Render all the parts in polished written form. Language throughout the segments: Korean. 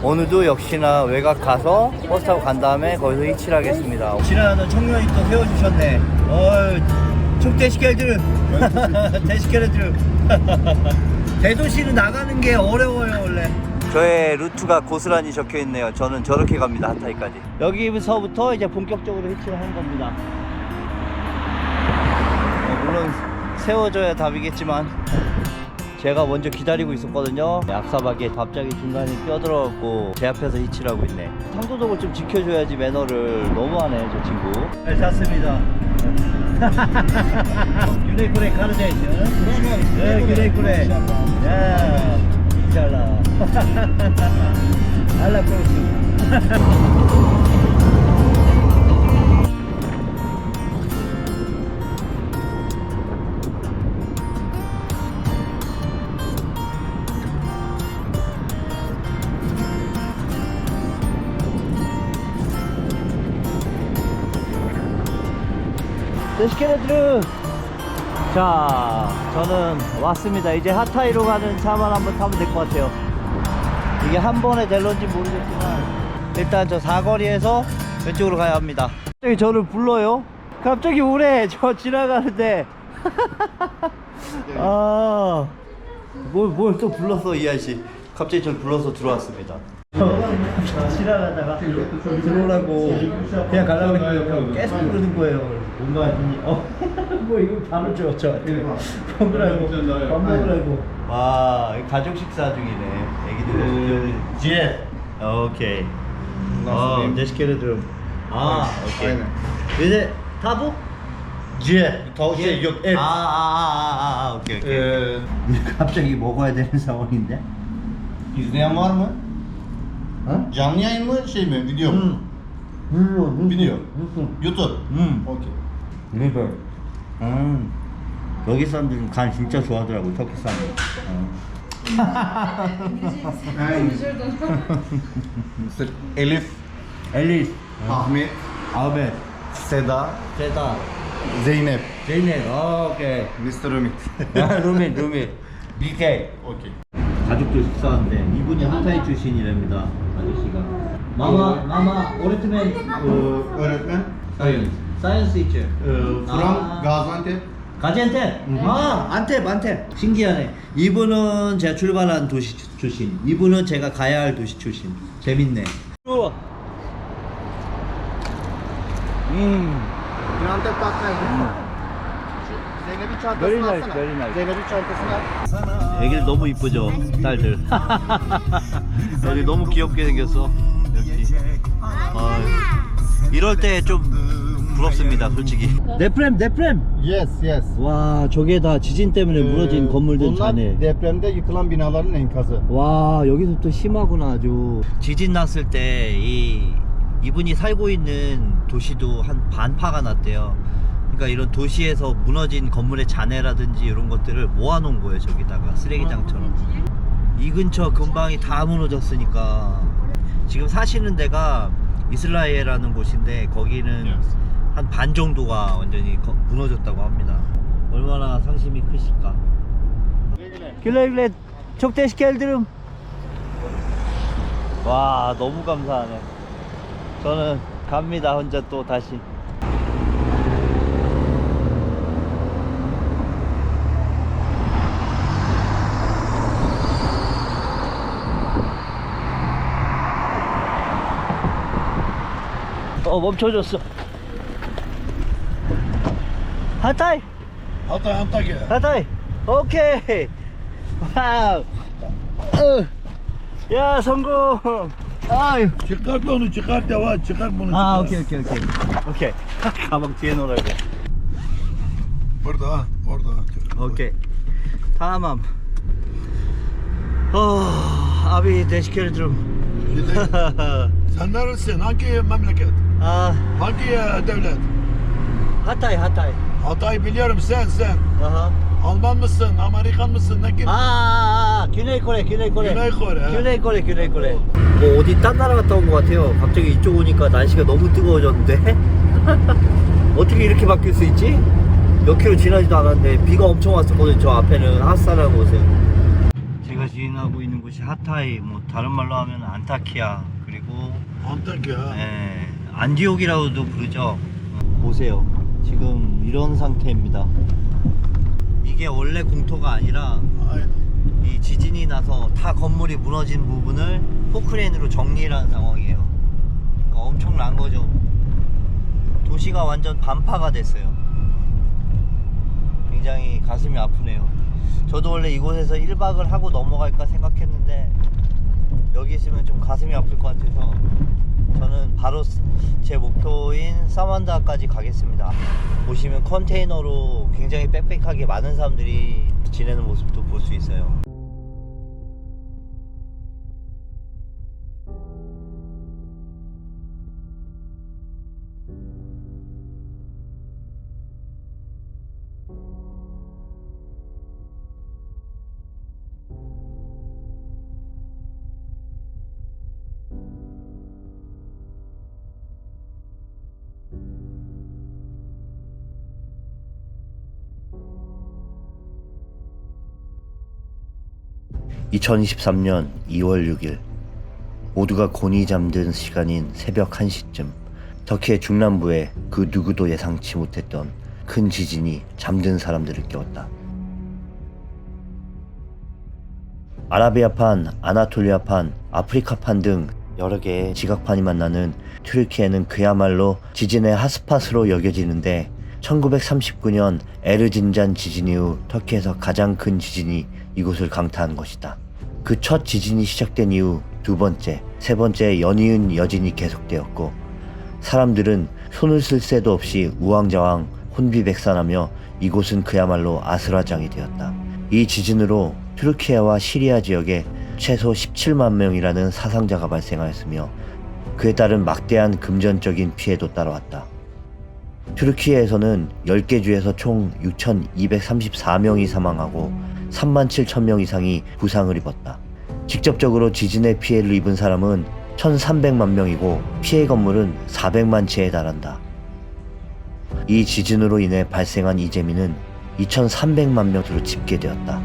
오늘도 역시나 외곽 가서 버스 타고 간 다음에 거기서 히치를 하겠습니다. 지나가는 청년이 또 세워주셨네. 촉대시켜들 대시켜들 대도시는 나가는 게 어려워요 원래. 저의 루트가 고스란히 적혀있네요. 저는 저렇게 갑니다. 하타이까지. 여기서부터 이제 본격적으로 히치를 하는 겁니다. 물론 세워줘야 답이겠지만 제가 먼저 기다리고 있었거든요. 약사박에 갑자기 중간에 껴들어갖고 제 앞에서 히치를 하고 있네. 상도덕을 좀 지켜줘야지. 매너를 너무하네 저 친구. 잘 탔습니다. 유네쿠레 카르데이션. 네, 유네쿠레. 야, 인샬라. 알라 크로스. 데시케레드르. 자, 저는 왔습니다. 이제 하타이로 가는 차만 한번 타면 될 것 같아요. 이게 한 번에 될런지 모르겠지만 일단 저 사거리에서 왼쪽으로 가야 합니다. 갑자기 저를 불러요. 갑자기 오래 저 지나가는데 뭘 또 불렀어 이 아저씨. 갑자기 저를 불러서 들어왔습니다. 지나가다가 들어오라고 그냥 가려고 했는데 계속 부르는 거예요. 뭔가 했더니 뭐 이거 바로 줘 저한테 밥 먹으라고. 와, 가족 식사 중이네. 애기들. 제 오케이. 데시케레드름. 오케이. 이제 타부? 제 Tavsiye yok et. 오케이. 갑자기 먹어야 되는 상황인데. İzleyen var mı? Canlı yayın mı şey mi? Video mu? Video. YouTube. 오케이. 리버. 여기 사람들은 간 진짜 좋아하더라고. 터키 사람들. Mısır, Elif, 앨리스, Ahmet, 아베, Seda, 세다, Zeynep, 제이넷. 오케이. Mr. Ümit. 루미, BK. 오케이. 가족들 식사하는데 이분이 하타이 출신이랍니다. 아저씨가. 마마, 오레트맨. Öğretmen. 사이언스 티처. From Gaziantep. 가지안테. 안테. 신기하네. 이분은 제가 출발한 도시 출신. 이분은 제가 가야 할 도시 출신. 재밌네. 좋아. Antep tatlı. Zeynep'in çantasını alsana. Very nice. Zeynep'in çantasını al. 애기들 너무 이쁘죠? 딸들. 여기 너무 귀엽게 생겼어. 역시. 이럴 때 좀 부럽습니다, 솔직히. 네프렘. Yes. 와, 저게 다 지진 때문에 무너진 건물들 Bunlar 자네. depremde yıkılan binaların enkazı. 와, 여기서부터 심하구나 아주. 지진 났을 때 이분이 살고 있는 도시도 한 반파가 났대요. 그러니까 이런 도시에서 무너진 건물의 잔해라든지 이런 것들을 모아놓은 거예요. 저기다가 쓰레기장처럼. 이 근처 근방이 다 무너졌으니까. 지금 사시는 데가 이슬라엘이라는 곳인데 거기는 한 반 정도가 완전히 무너졌다고 합니다. 얼마나 상심이 크실까. 길레 촉대시켈드름. 와, 너무 감사하네. 저는 갑니다. 혼자 또 다시. 멈춰줬어. 하타이. 하타이. 오케이. 와우. 야, 성공. 아유. Çıkart onu çıkart yavaş çıkart bunu çıkart. 오케이. 가방 뒤에 놓으라고. Burada orada. 오케이. tamam. Abi teşekkür ederim. Sen neresin? Hangi memleket? Hangi devlet? Hatay. Hatay biliyorum sen. Aha. Alman mısın? Amerikan mısın? Ne kim? Güney Kore. Güney Kore. Güney Kore. 뭐 어디 딴 나라 갔다 온 것 같아요. 갑자기 이쪽 오니까 날씨가 너무 뜨거워졌는데. 어떻게 이렇게 바뀔 수 있지? 몇 킬로 지나지도 않았는데 비가 엄청 왔었거든요. 저 앞에는 핫사라는 곳은. 제가 지나고 있는 곳이 하타이, 뭐 다른 말로 하면 안타키아, 그리고 Antakya. 안디옥이라고도 부르죠. 보세요. 지금 이런 상태입니다. 이게 원래 공터가 아니라 Aynen. 이 지진이 나서 다 건물이 무너진 부분을 포크레인으로 정리를 한 상황이에요. 그러니까 엄청난 거죠. 도시가 완전 반파가 됐어요. 굉장히 가슴이 아프네요. 저도 원래 이곳에서 1박을 하고 넘어갈까 생각했는데 여기 있으면 좀 가슴이 아플 것 같아서 저는 바로 제 목표인 사만다까지 가겠습니다. 보시면 컨테이너로 굉장히 빽빽하게 많은 사람들이 지내는 모습도 볼 수 있어요. (2023년 2월 6일) 모두가 곤히 잠든 시간인 새벽 1시쯤 터키의 중남부에 그 누구도 예상치 못했던 큰 지진이 잠든 사람들을 깨웠다. 아라비아판, 아나톨리아판, 아프리카판 등 여러 개의 지각판이 만나는 튀르키예는 그야말로 지진의 핫스팟으로 여겨지는데 1939년 에르진잔 지진 이후 터키에서 가장 큰 지진이 이곳을 강타한 것이다. 그 첫 지진이 시작된 이후 두 번째, 세 번째 연이은 여진이 계속되었고 사람들은 손을 쓸 새도 없이 우왕좌왕 혼비백산하며 이곳은 그야말로 아수라장이 되었다. 이 지진으로 튀르키예와 시리아 지역에 최소 17만 명이라는 사상자가 발생하였으며 그에 따른 막대한 금전적인 피해도 따라왔다. 튀르키예에서는 10개 주에서 총 6,234명이 사망하고 3만 7천 명 이상이 부상을 입었다. 직접적으로 지진의 피해를 입은 사람은 1,300만 명이고 피해 건물은 400만 채에 달한다. 이 지진으로 인해 발생한 이재민은 2,300만 명으로 집계되었다.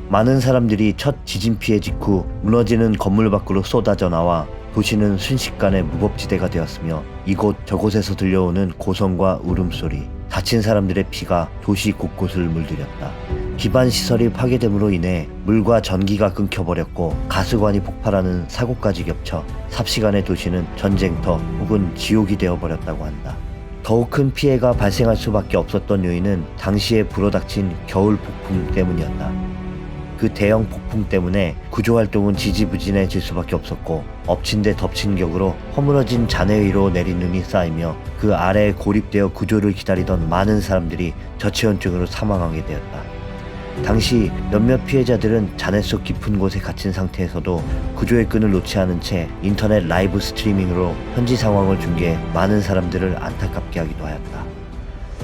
많은 사람들이 첫 지진 피해 직후 무너지는 건물 밖으로 쏟아져 나와 도시는 순식간에 무법지대가 되었으며 이곳 저곳에서 들려오는 고성과 울음소리, 다친 사람들의 피가 도시 곳곳을 물들였다. 기반 시설이 파괴됨으로 인해 물과 전기가 끊겨버렸고 가스관이 폭발하는 사고까지 겹쳐 삽시간에 도시는 전쟁터 혹은 지옥이 되어버렸다고 한다. 더욱 큰 피해가 발생할 수밖에 없었던 요인은 당시에 불어닥친 겨울 폭풍 때문이었다. 그 대형 폭풍 때문에 구조활동은 지지부진해질 수밖에 없었고 엎친 데 덮친 격으로 허물어진 잔해 위로 내린 눈이 쌓이며 그 아래에 고립되어 구조를 기다리던 많은 사람들이 저체온증으로 사망하게 되었다. 당시 몇몇 피해자들은 잔해 속 깊은 곳에 갇힌 상태에서도 구조의 끈을 놓지 않은 채 인터넷 라이브 스트리밍으로 현지 상황을 중계해 많은 사람들을 안타깝게 하기도 하였다.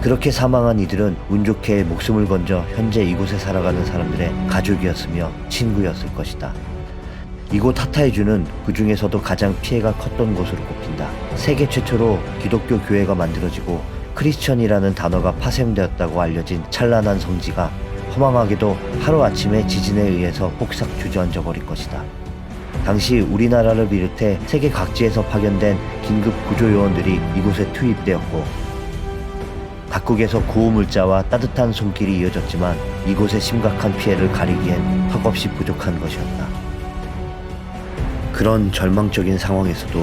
그렇게 사망한 이들은 운 좋게 목숨을 건져 현재 이곳에 살아가는 사람들의 가족이었으며 친구였을 것이다. 이곳 하타이주는 그 중에서도 가장 피해가 컸던 곳으로 꼽힌다. 세계 최초로 기독교 교회가 만들어지고 크리스천이라는 단어가 파생되었다고 알려진 찬란한 성지가 허망하게도 하루아침에 지진에 의해서 폭삭 주저앉아 버릴 것이다. 당시 우리나라를 비롯해 세계 각지에서 파견된 긴급 구조요원들이 이곳에 투입되었고 각국에서 구호물자와 따뜻한 손길이 이어졌지만 이곳의 심각한 피해를 가리기엔 턱없이 부족한 것이었다. 그런 절망적인 상황에서도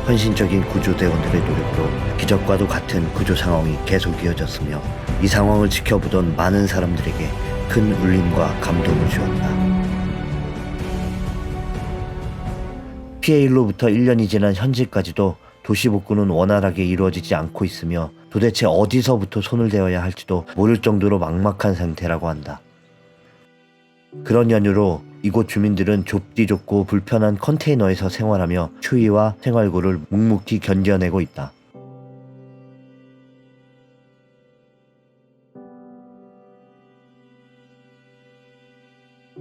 헌신적인 구조대원들의 노력으로 기적과도 같은 구조 상황이 계속 이어졌으며 이 상황을 지켜보던 많은 사람들에게 큰 울림과 감동을 주었다. 피해 일로부터 1년이 지난 현재까지도 도시 복구는 원활하게 이루어지지 않고 있으며 도대체 어디서부터 손을 대어야 할지도 모를 정도로 막막한 상태라고 한다. 그런 연유로 이곳 주민들은 좁디 좁고 불편한 컨테이너에서 생활하며 추위와 생활고를 묵묵히 견뎌내고 있다.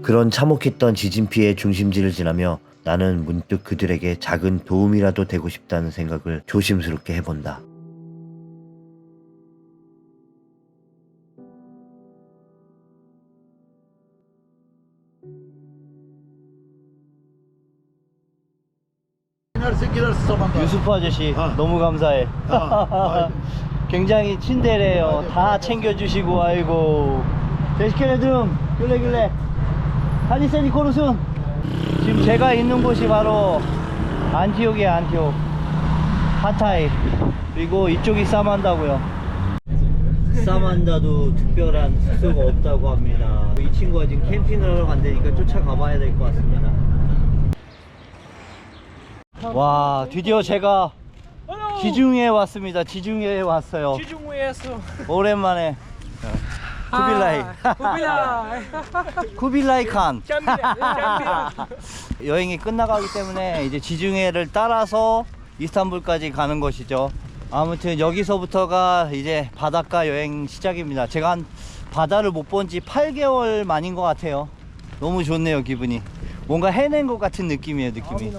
그런 참혹했던 지진 피해 중심지를 지나며 나는 문득 그들에게 작은 도움이라도 되고 싶다는 생각을 조심스럽게 해본다. Gidersin gidersin zamanda. 유수프 아저씨 너무 감사해. 굉장히 친절해요. 다 챙겨주시고 아이고. 데시케레드름 글레글레 하니세니 코르순. 지금 제가 있는 곳이 바로 안티옥이에요. 안티옥 하타이. 그리고 이쪽이 사만다고요. 사만다도 특별한 숙소가 없다고 합니다. 이 친구가 지금 캠핑을 하러 간다니까 쫓아가 봐야 될 것 같습니다. 와, 드디어 제가 지중해에 왔습니다. 지중해에 왔어요. 지중해에서 오랜만에 쿠빌라이 쿠빌라이 칸 여행이 끝나가기 때문에 이제 지중해를 따라서 이스탄불까지 가는 것이죠. 아무튼 여기서부터가 이제 바닷가 여행 시작입니다. 제가 한 바다를 못 본 지 8개월 만인 것 같아요. 너무 좋네요. 기분이 뭔가 해낸 것 같은 느낌이에요. 느낌이.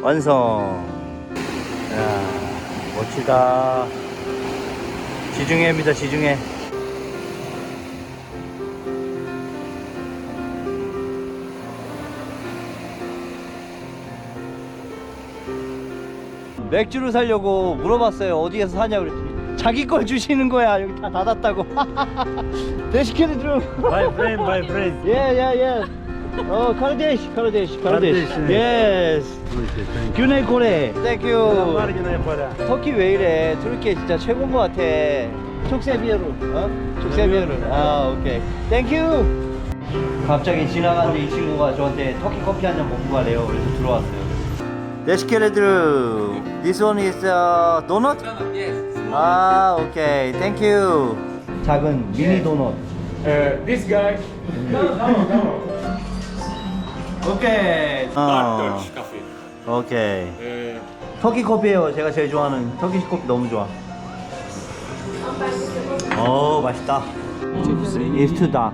완성. 야, 멋지다. 지중해입니다. 지중해. 맥주를 사려고 물어봤어요. 어디에서 사냐고 그랬더니 자기 걸 주시는 거야. 여기 다 닫았다고. 데시케르드룸. My friend. 예. 카르데시. 예스. 균에 고래. 땡큐. 터키 왜 이래? 터키 진짜 최고인 것 같아. 촉세비에루. 촉세비에루. 오케이. 땡큐. 갑자기 지나가는데 이 친구가 저한테 터키 커피 한 잔 먹고 가래요. 그래서 들어왔어요. 데시케레드루. This one is donut? Yes. 오케이. 땡큐. 작은 미니 도넛. This guy. 오케이. Coffee. 오케이. 터키 커피예요. 제가 제일 좋아하는 터키 커피 너무 좋아. 맛있다. 이스트닥.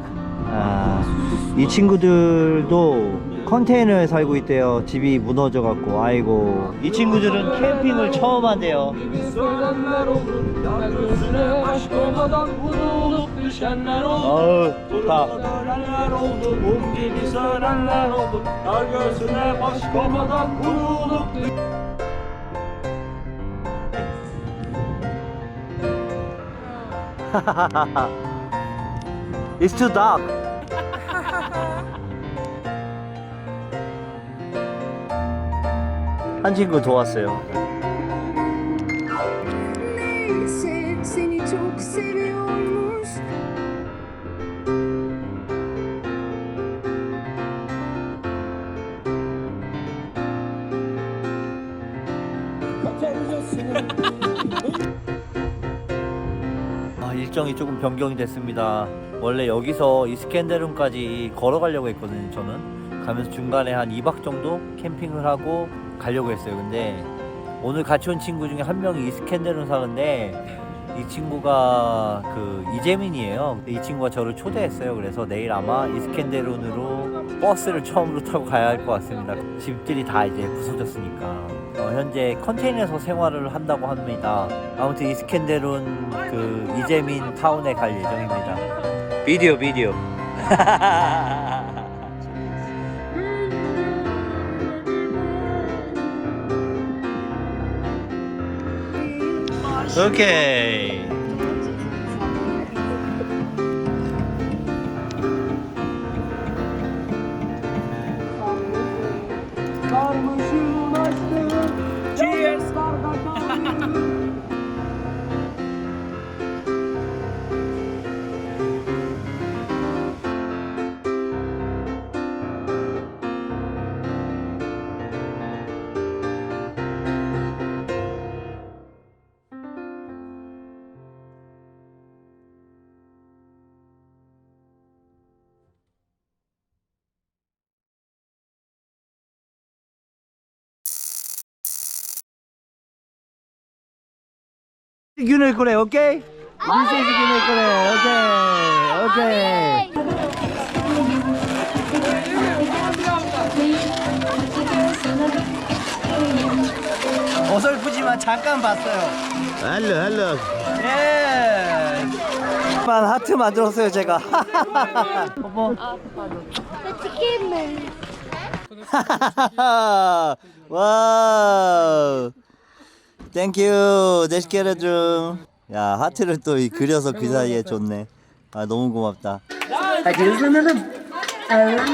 이 친구들도 컨테이너에 살고 있대요. 집이 무너져 갖고. 아이고. 이 친구들은 캠핑을 처음 한대요. 좋다. It's too dark. 한 친구 더 왔어요. Neyse seni çok seviyormuş. 일정이 조금 변경이 됐습니다. 원래 여기서 이스켄데룬까지 걸어가려고 했거든요. 저는 가면서 중간에 한 2박 정도 캠핑을 하고 가려고 했어요. 근데 오늘 같이 온 친구 중에 한 명이 이스켄데룬 사는데 이 친구가 그 이재민이에요. 이 친구가 저를 초대했어요. 그래서 내일 아마 이스켄데룬으로 버스를 처음으로 타고 가야 할 것 같습니다. 집들이 다 이제 부서졌으니까. 현재 컨테이너에서 생활을 한다고 합니다. 아무튼 이스켄데룬 그 이재민 타운에 갈 예정입니다. 비디오. 오케이. Cheers. 균을 그래, 오케이? This is 균을 그래, 오케이, 오케이. 어설프지만 잠깐 봤어요. 헬로. 예. 반 하트 만들었어요 제가. 뽀뽀. 와우. 땡큐. 데시케르 좀. 야 하트를 또 그려서 그 사이에 줬네. 아 너무 고맙다. Around